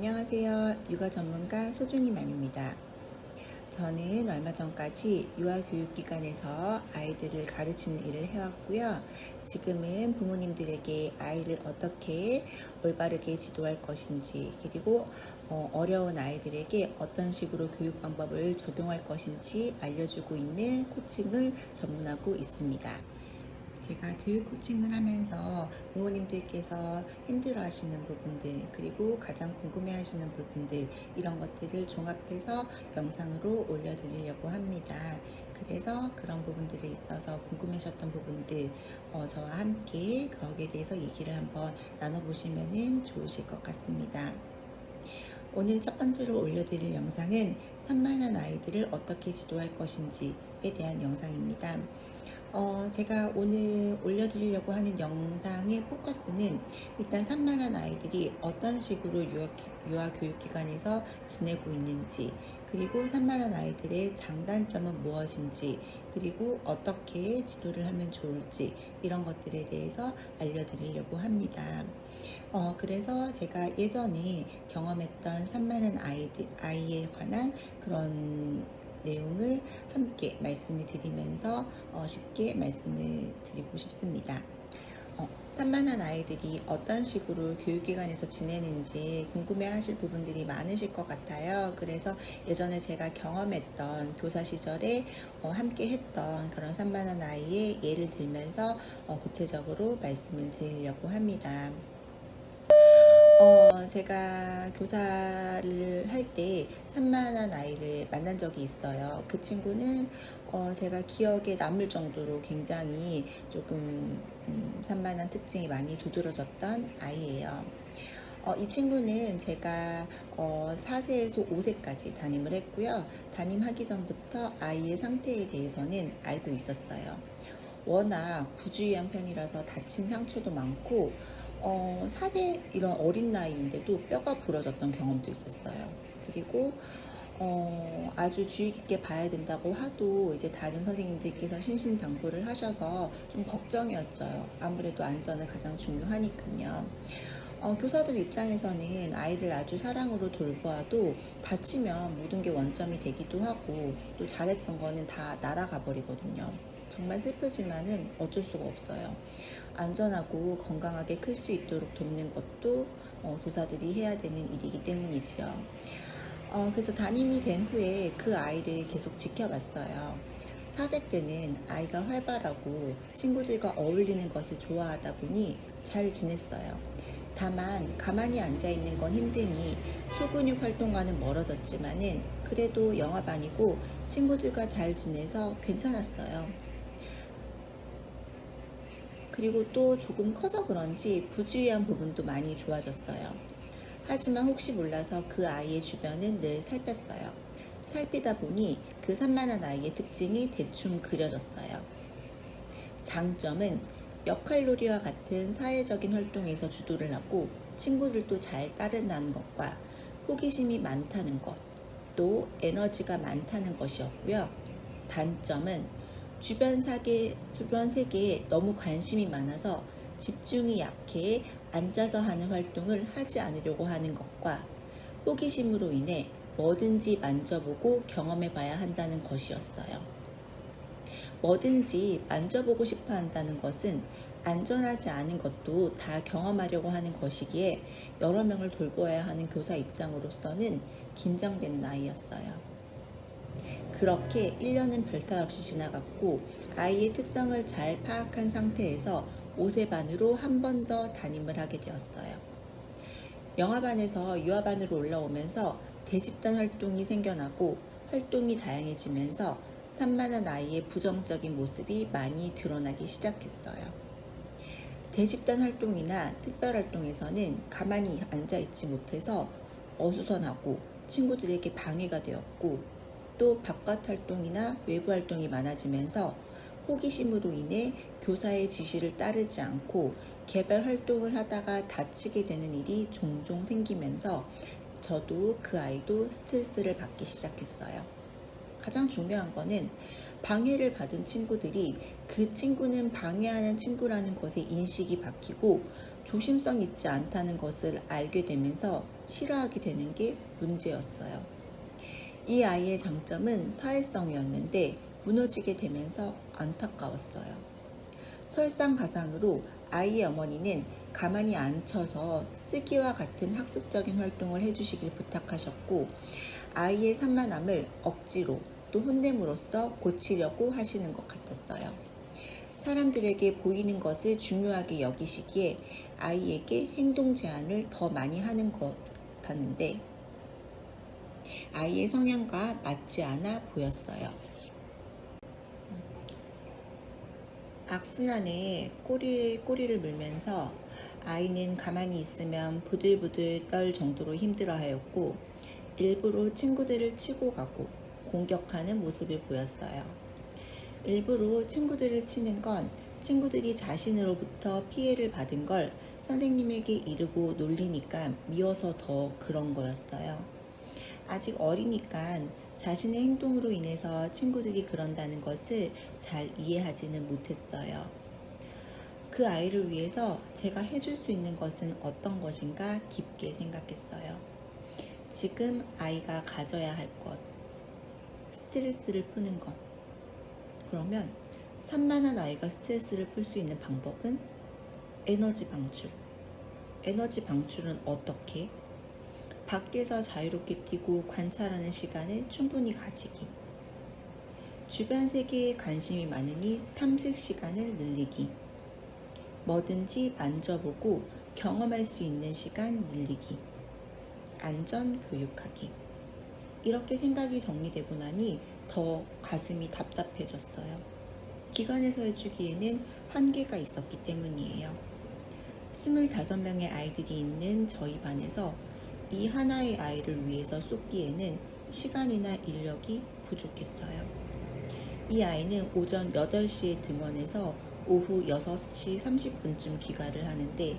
안녕하세요. 육아 전문가 소중이맘입니다. 저는 얼마 전까지 유아교육기관에서 아이들을 가르치는 일을 해왔고요. 지금은 부모님들에게 아이를 어떻게 올바르게 지도할 것인지, 그리고 어려운 아이들에게 어떤 식으로 교육 방법을 적용할 것인지 알려주고 있는 코칭을 전문하고 있습니다. 제가 교육 코칭을 하면서 부모님들께서 힘들어 하시는 부분들, 그리고 가장 궁금해 하시는 부분들, 이런 것들을 종합해서 영상으로 올려드리려고 합니다. 그래서 그런 부분들에 있어서 궁금하셨던 부분들, 저와 함께 거기에 대해서 얘기를 한번 나눠보시면 좋으실 것 같습니다. 오늘 첫 번째로 올려드릴 영상은 산만한 아이들을 어떻게 지도할 것인지에 대한 영상입니다. 제가 오늘 올려드리려고 하는 영상의 포커스는 일단 산만한 아이들이 어떤 식으로 유아교육기관에서 지내고 있는지, 그리고 산만한 아이들의 장단점은 무엇인지, 그리고 어떻게 지도를 하면 좋을지, 이런 것들에 대해서 알려드리려고 합니다. 그래서 제가 예전에 경험했던 산만한 아이에 관한 그런 내용을 함께 말씀을 드리면서 쉽게 말씀을 드리고 싶습니다. 산만한 아이들이 어떤 식으로 교육기관에서 지내는지 궁금해 하실 부분들이 많으실 것 같아요. 그래서 예전에 제가 경험했던 교사 시절에 함께 했던 그런 산만한 아이의 예를 들면서 구체적으로 말씀을 드리려고 합니다. 제가 교사를 할 때 산만한 아이를 만난 적이 있어요. 그 친구는 제가 기억에 남을 정도로 굉장히 조금 산만한 특징이 많이 두드러졌던 아이예요. 이 친구는 제가 4세에서 5세까지 담임을 했고요. 담임하기 전부터 아이의 상태에 대해서는 알고 있었어요. 워낙 부주의한 편이라서 다친 상처도 많고 4세 이런 어린 나이인데도 뼈가 부러졌던 경험도 있었어요. 그리고 아주 주의 깊게 봐야 된다고 하도 이제 다른 선생님들께서 신신당부를 하셔서 좀 걱정이었죠. 아무래도 안전은 가장 중요하니까요. 교사들 입장에서는 아이를 아주 사랑으로 돌보아도 다치면 모든 게 원점이 되기도 하고 또 잘했던 거는 다 날아가 버리거든요. 정말 슬프지만은 어쩔 수가 없어요. 안전하고 건강하게 클 수 있도록 돕는 것도 교사들이 해야 되는 일이기 때문이지요. 그래서 담임이 된 후에 그 아이를 계속 지켜봤어요. 4세 때는 아이가 활발하고 친구들과 어울리는 것을 좋아하다 보니 잘 지냈어요. 다만 가만히 앉아있는 건 힘드니 소근육 활동과는 멀어졌지만은 그래도 영화반이고 친구들과 잘 지내서 괜찮았어요. 그리고 또 조금 커서 그런지 부주의한 부분도 많이 좋아졌어요. 하지만 혹시 몰라서 그 아이의 주변은 늘 살폈어요. 살피다 보니 그 산만한 아이의 특징이 대충 그려졌어요. 장점은 역할놀이와 같은 사회적인 활동에서 주도를 하고 친구들도 잘 따른다는 것과 호기심이 많다는 것, 또 에너지가 많다는 것이었고요. 단점은 주변 세계에 너무 관심이 많아서 집중이 약해 앉아서 하는 활동을 하지 않으려고 하는 것과 호기심으로 인해 뭐든지 만져보고 경험해 봐야 한다는 것이었어요. 뭐든지 만져보고 싶어 한다는 것은 안전하지 않은 것도 다 경험하려고 하는 것이기에 여러 명을 돌보아야 하는 교사 입장으로서는 긴장되는 아이였어요. 그렇게 1년은 별탈 없이 지나갔고 아이의 특성을 잘 파악한 상태에서 5세 반으로 한 번 더 담임을 하게 되었어요. 영화반에서 유아반으로 올라오면서 대집단 활동이 생겨나고 활동이 다양해지면서 산만한 아이의 부정적인 모습이 많이 드러나기 시작했어요. 대집단 활동이나 특별 활동에서는 가만히 앉아있지 못해서 어수선하고 친구들에게 방해가 되었고 또 바깥 활동이나 외부 활동이 많아지면서 호기심으로 인해 교사의 지시를 따르지 않고 개별 활동을 하다가 다치게 되는 일이 종종 생기면서 저도 그 아이도 스트레스를 받기 시작했어요. 가장 중요한 거는 방해를 받은 친구들이 그 친구는 방해하는 친구라는 것에 인식이 바뀌고 조심성 있지 않다는 것을 알게 되면서 싫어하게 되는 게 문제였어요. 이 아이의 장점은 사회성이었는데 무너지게 되면서 안타까웠어요. 설상가상으로 아이의 어머니는 가만히 앉혀서 쓰기와 같은 학습적인 활동을 해주시길 부탁하셨고, 아이의 산만함을 억지로 또 혼냄으로써 고치려고 하시는 것 같았어요. 사람들에게 보이는 것을 중요하게 여기시기에 아이에게 행동 제한을 더 많이 하는 것 같았는데, 아이의 성향과 맞지 않아 보였어요. 악순환에 꼬리를 물면서 아이는 가만히 있으면 부들부들 떨 정도로 힘들어하였고, 일부러 친구들을 치고 가고 공격하는 모습을 보였어요. 일부러 친구들을 치는 건 친구들이 자신으로부터 피해를 받은 걸 선생님에게 이르고 놀리니까 미워서 더 그런 거였어요. 아직 어리니까 자신의 행동으로 인해서 친구들이 그런다는 것을 잘 이해하지는 못했어요. 그 아이를 위해서 제가 해줄 수 있는 것은 어떤 것인가 깊게 생각했어요. 지금 아이가 가져야 할 것, 스트레스를 푸는 것. 그러면 산만한 아이가 스트레스를 풀 수 있는 방법은 에너지 방출. 에너지 방출은 어떻게? 밖에서 자유롭게 뛰고 관찰하는 시간을 충분히 가지기. 주변 세계에 관심이 많으니 탐색 시간을 늘리기. 뭐든지 만져보고 경험할 수 있는 시간 늘리기. 안전 교육하기. 이렇게 생각이 정리되고 나니 더 가슴이 답답해졌어요. 기관에서 해주기에는 한계가 있었기 때문이에요. 25명의 아이들이 있는 저희 반에서 이 하나의 아이를 위해서 쏟기에는 시간이나 인력이 부족했어요. 이 아이는 오전 8시에 등원해서 오후 6시 30분쯤 귀가를 하는데,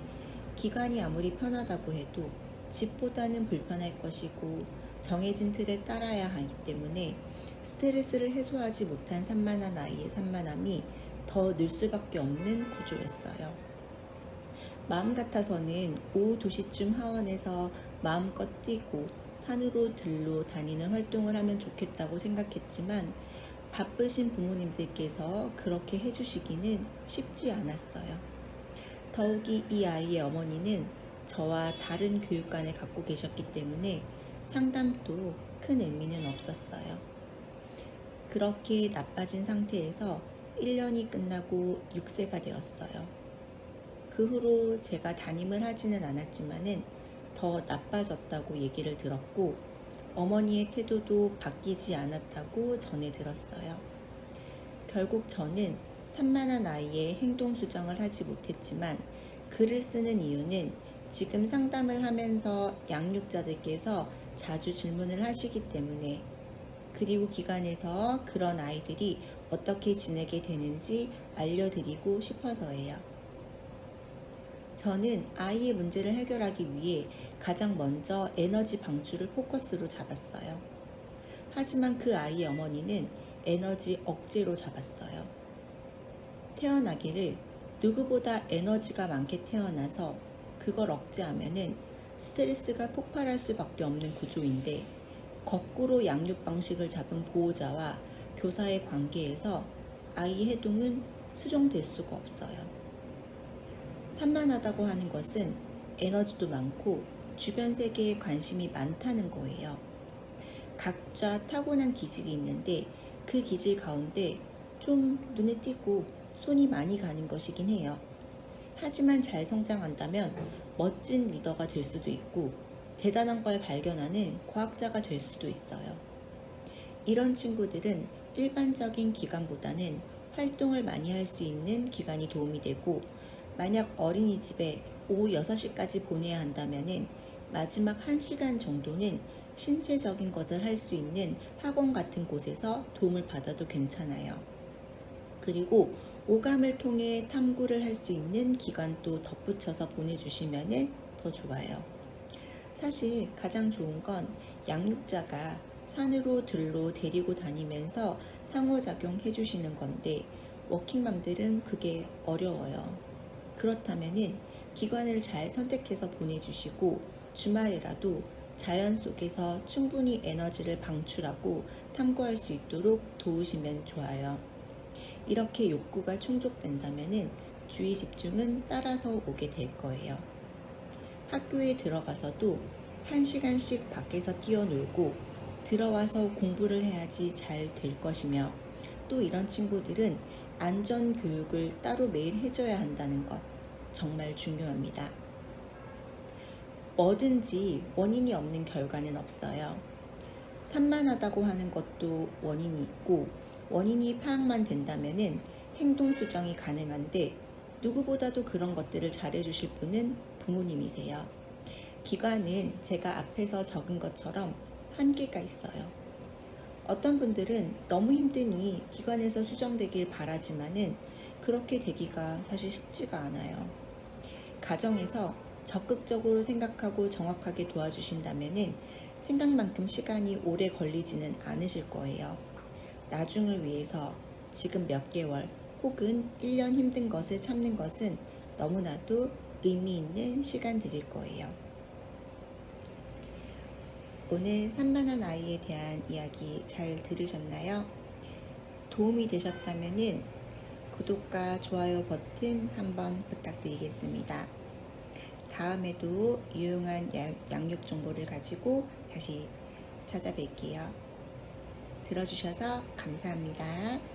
기간이 아무리 편하다고 해도 집보다는 불편할 것이고 정해진 틀에 따라야 하기 때문에 스트레스를 해소하지 못한 산만한 아이의 산만함이 더 늘 수밖에 없는 구조였어요. 마음 같아서는 오후 2시쯤 하원에서 마음껏 뛰고 산으로 들로 다니는 활동을 하면 좋겠다고 생각했지만, 바쁘신 부모님들께서 그렇게 해주시기는 쉽지 않았어요. 더욱이 이 아이의 어머니는 저와 다른 교육관을 갖고 계셨기 때문에 상담도 큰 의미는 없었어요. 그렇게 나빠진 상태에서 1년이 끝나고 6세가 되었어요. 그 후로 제가 담임을 하지는 않았지만은 더 나빠졌다고 얘기를 들었고, 어머니의 태도도 바뀌지 않았다고 전해 들었어요. 결국 저는 산만한 아이의 행동 수정을 하지 못했지만, 글을 쓰는 이유는 지금 상담을 하면서 양육자들께서 자주 질문을 하시기 때문에, 그리고 기관에서 그런 아이들이 어떻게 지내게 되는지 알려드리고 싶어서예요. 저는 아이의 문제를 해결하기 위해 가장 먼저 에너지 방출을 포커스로 잡았어요. 하지만 그 아이의 어머니는 에너지 억제로 잡았어요. 태어나기를 누구보다 에너지가 많게 태어나서 그걸 억제하면은 스트레스가 폭발할 수밖에 없는 구조인데, 거꾸로 양육 방식을 잡은 보호자와 교사의 관계에서 아이 해동은 수정될 수가 없어요. 산만하다고 하는 것은 에너지도 많고 주변 세계에 관심이 많다는 거예요. 각자 타고난 기질이 있는데, 그 기질 가운데 좀 눈에 띄고 손이 많이 가는 것이긴 해요. 하지만 잘 성장한다면 멋진 리더가 될 수도 있고 대단한 걸 발견하는 과학자가 될 수도 있어요. 이런 친구들은 일반적인 기관보다는 활동을 많이 할 수 있는 기관이 도움이 되고, 만약 어린이집에 오후 6시까지 보내야 한다면 마지막 1시간 정도는 신체적인 것을 할 수 있는 학원 같은 곳에서 도움을 받아도 괜찮아요. 그리고 오감을 통해 탐구를 할 수 있는 기관도 덧붙여서 보내주시면 더 좋아요. 사실 가장 좋은 건 양육자가 산으로 들로 데리고 다니면서 상호작용 해주시는 건데, 워킹맘들은 그게 어려워요. 그렇다면은 기관을 잘 선택해서 보내주시고 주말이라도 자연 속에서 충분히 에너지를 방출하고 탐구할 수 있도록 도우시면 좋아요. 이렇게 욕구가 충족된다면 주의 집중은 따라서 오게 될 거예요. 학교에 들어가서도 1시간씩 밖에서 뛰어놀고 들어와서 공부를 해야지 잘 될 것이며, 또 이런 친구들은 안전 교육을 따로 매일 해줘야 한다는 것 정말 중요합니다. 뭐든지 원인이 없는 결과는 없어요. 산만하다고 하는 것도 원인이 있고, 원인이 파악만 된다면 행동 수정이 가능한데, 누구보다도 그런 것들을 잘해주실 분은 부모님이세요. 기관은 제가 앞에서 적은 것처럼 한계가 있어요. 어떤 분들은 너무 힘드니 기관에서 수정되길 바라지만은 그렇게 되기가 사실 쉽지가 않아요. 가정에서 적극적으로 생각하고 정확하게 도와주신다면은 생각만큼 시간이 오래 걸리지는 않으실 거예요. 나중을 위해서 지금 몇 개월 혹은 1년 힘든 것을 참는 것은 너무나도 의미 있는 시간들일 거예요. 오늘 산만한 아이에 대한 이야기 잘 들으셨나요? 도움이 되셨다면 구독과 좋아요 버튼 한번 부탁드리겠습니다. 다음에도 유용한 양육 정보를 가지고 다시 찾아뵐게요. 들어주셔서 감사합니다.